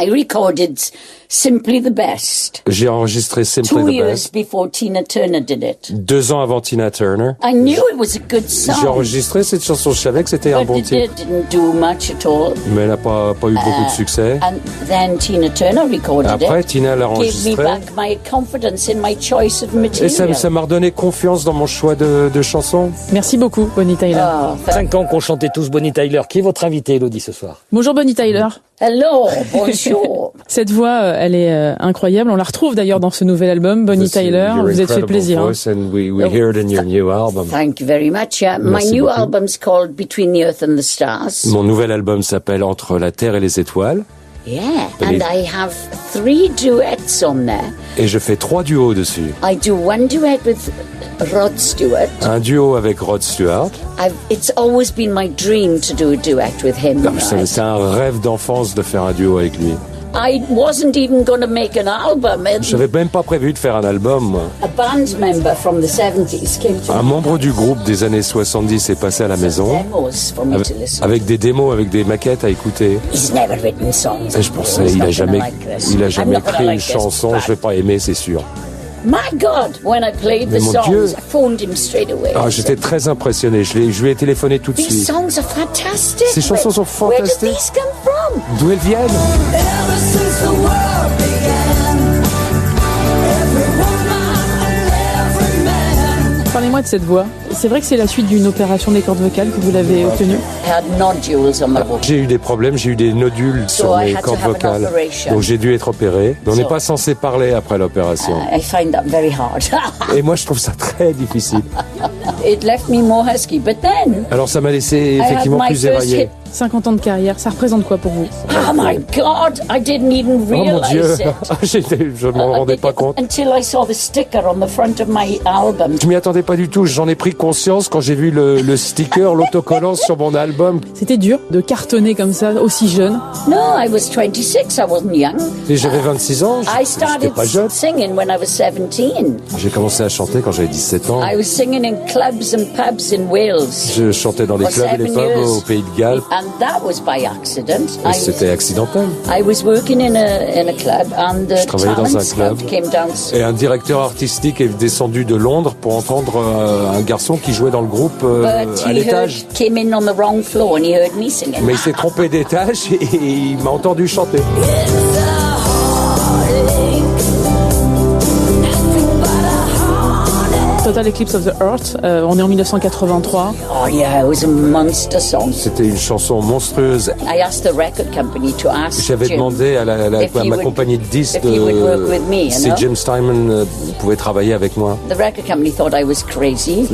I recorded Simply the Best. J'ai enregistré Simply 2 the years Best before Tina Turner did it. 2 ans avant Tina Turner. I knew it was a good song. J'ai enregistré cette chanson, je savais que c'était un bon But titre. it didn't do much at all. Mais elle n'a pas eu beaucoup de succès. And then Tina Turner recorded Après, it. Tina l'a Gave me enregistré. back my confidence in my choice of Et material. ça m'a redonné confiance dans mon choix de chansons. Merci beaucoup, Bonnie Tyler. Oh, 5 ans qu'on chantait tous Bonnie Tyler. Qui est votre invité, Elodie, ce soir? Bonjour Bonnie Tyler. hello, bonjour. Cette voix, elle est incroyable. On la retrouve d'ailleurs dans ce nouvel album, Bonnie Tyler. Your Vous êtes fait incredible plaisir. voice, and we hear it in your new album. Thank you very much. My Merci new beaucoup. album's called Between the Earth and the Stars. Mon nouvel album s'appelle Entre la Terre et les étoiles. Yeah, Believe- and I have 3 duets on there. Et je fais 3 duos dessus. I do one duet with Rod Stewart. Un duo avec Rod Stewart. It's always been my dream to do a duet with him. C'est un rêve d'enfance de faire un duo avec lui. I wasn't even going to make an album. Je n'avais même pas prévu de faire un album, moi. A band member from the 70s came to Un membre du groupe des années 70 est passé à la maison demos for me to listen. avec des démos, avec des maquettes à écouter. He's never written songs. Et je pensais, He's il not a jamais, gonna like this. il a I'm jamais not gonna écrit une like this. chanson, je vais pas aimer, c'est sûr. My God, when I played Mais the mon songs, Dieu. I phoned him straight away. Ah, j'étais très impressionné. Je lui ai téléphoné tout de These suite. songs are fantastic. Ces chansons sont Where did fantastiques. these come from? D'où elles viennent? Ever since the world began, every woman and every man. Parlez-moi de cette voix. C'est vrai que c'est la suite d'une opération des cordes vocales que vous l'avez obtenue. I had nodules on my vocal. J'ai eu des problèmes, j'ai eu des nodules sur I mes had to cordes have an vocales. operation. Donc j'ai dû être opéré. Mais on n'est So- pas censé parler après l'opération. I find that very hard. Et moi, je trouve ça très difficile. It left me more husky. But then, Alors ça m'a laissé I had effectivement my plus first éraillé. hit. 50 ans de carrière, ça représente quoi pour vous? Oh my God, I didn't even Oh mon Dieu, realize it. je ne m'en rendais pas compte. Until I saw the sticker on the front of my album. Je m'y attendais pas du tout. J'en ai pris conscience quand j'ai vu le sticker, l'autocollant sur mon album. C'était dur de cartonner comme ça, aussi jeune. No, I was 26. I wasn't young. Et j'avais 26 ans. I J'étais started pas jeune. singing when I was 17. J'ai commencé à chanter quand j'avais 17 ans. I was singing in clubs and pubs in Wales. Je chantais dans les For clubs et les 7 pubs years. au Pays de Galles. And that was by accident. Et c'était accidentel. I was working in a club and the Je travaillais dans talent un club. scout came down. Et un directeur artistique est descendu de Londres pour entendre un garçon qui jouait dans le groupe But à l'étage. came in on the wrong floor and he heard me singing. Mais il s'est trompé d'étage et il m'a entendu chanter. Total Eclipse of the Heart, on est en 1983. Oh yeah, it was a monster song. C'était une chanson monstrueuse. I asked the record company to ask J'avais Jim demandé à if he ma would- compagnie de disques if he would work with me, you si know? Jim Steinman pouvait travailler avec moi. The record company thought I was crazy.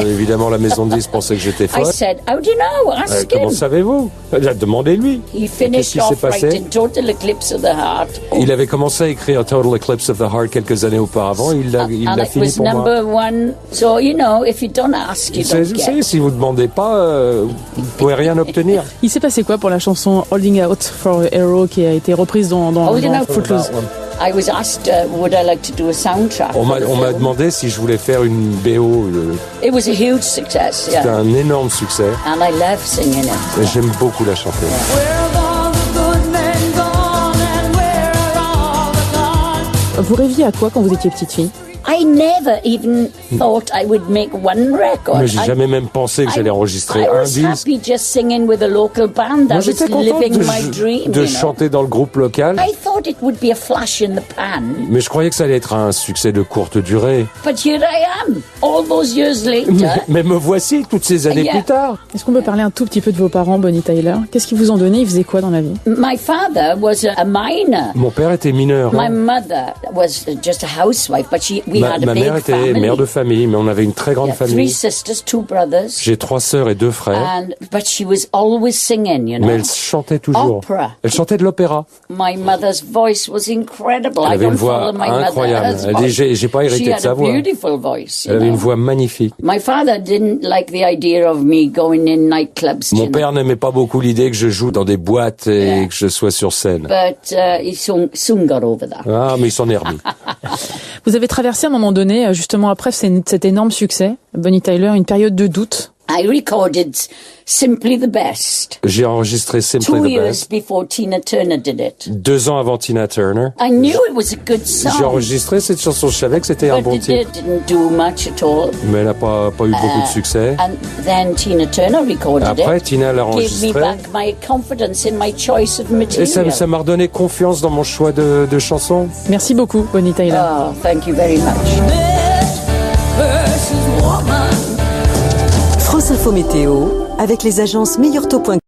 Évidemment, la maison de disques pensait que j'étais I folle. said, how do you know? Ask Comment him. savez-vous? Demandez-lui. He Qu'est-ce finished qui s'est off passé? writing Total Eclipse of the Heart. Il avait commencé à écrire Total Eclipse of the Heart quelques années auparavant. Il l'a and it fini was pour moi. number one. So, you know, if you don't ask, you Vous don't savez, get. si vous ne demandez pas, vous ne pouvez rien obtenir. Il s'est passé quoi pour la chanson Holding Out for a Hero qui a été reprise dans Holding Out for Footloose? I was asked, would I like to do a soundtrack? On for the m'a film. demandé si je voulais faire une BO. It was a huge success, C'était yeah. un énorme succès. And I love singing it. Et j'aime beaucoup la chanter. Where have all the good men gone and where are all the gone? Vous rêviez à quoi quand vous étiez petite fille? I never even thought I would make one record. Mais j'ai jamais même pensé que j'allais enregistrer I un was disque. happy just singing with a local band. I Moi, was j'étais contente living my dream, de you know. chanter dans le groupe local. I thought it would be a flash in the pan, Mais je croyais que ça allait être un succès de courte durée. but here I am, all those years later. Mais me voici toutes ces années Yeah. plus tard. Est-ce qu'on peut parler un tout petit peu de vos parents, Bonnie Tyler? Qu'est-ce qu'ils vous ont donné? Ils faisaient quoi dans la vie? My father was a miner. Mon père était mineur. My mother was just a housewife, but we had a Ma big mère était family. mère de famille, mais on avait une très grande Yeah, 3 famille. sisters, 2 brothers. J'ai 3 sœurs et 2 frères. But she was always singing, you know. Mais elle chantait toujours. Opera. Elle chantait de l'opéra. My mother's voice was incredible. Elle I avait une don't voix follow my incroyable. mother's Elle dit, voice. j'ai pas hérité She de had sa a voix. beautiful voice. Elle avait une voix magnifique. My father didn't like the idea of me going in nightclubs. Mon père n'aimait pas beaucoup l'idée que je joue dans des boîtes et Yeah. que je sois sur scène. But he soon got over that. Ah, mais il s'en est remis. Vous avez traversé à un moment donné, justement après cet énorme succès, Bonnie Tyler, une période de doute. I recorded Simply the Best J'ai enregistré Simply 2 the years Best before Tina Turner did it. 2 ans avant Tina Turner. I knew it was a good J'ai song, enregistré cette chanson, je savais que c'était un but bon it titre, didn't do much at all. mais elle n'a pas eu beaucoup de succès. And then Tina Turner recorded Après, it. Tina l'a Gave me enregistré. back my confidence in my choice of Et material. ça m'a redonné confiance dans mon choix de chansons. Merci beaucoup, Bonnie Tyler. Oh, thank you very much. versus woman. France Info Météo, avec les agences meilleurtaux.com.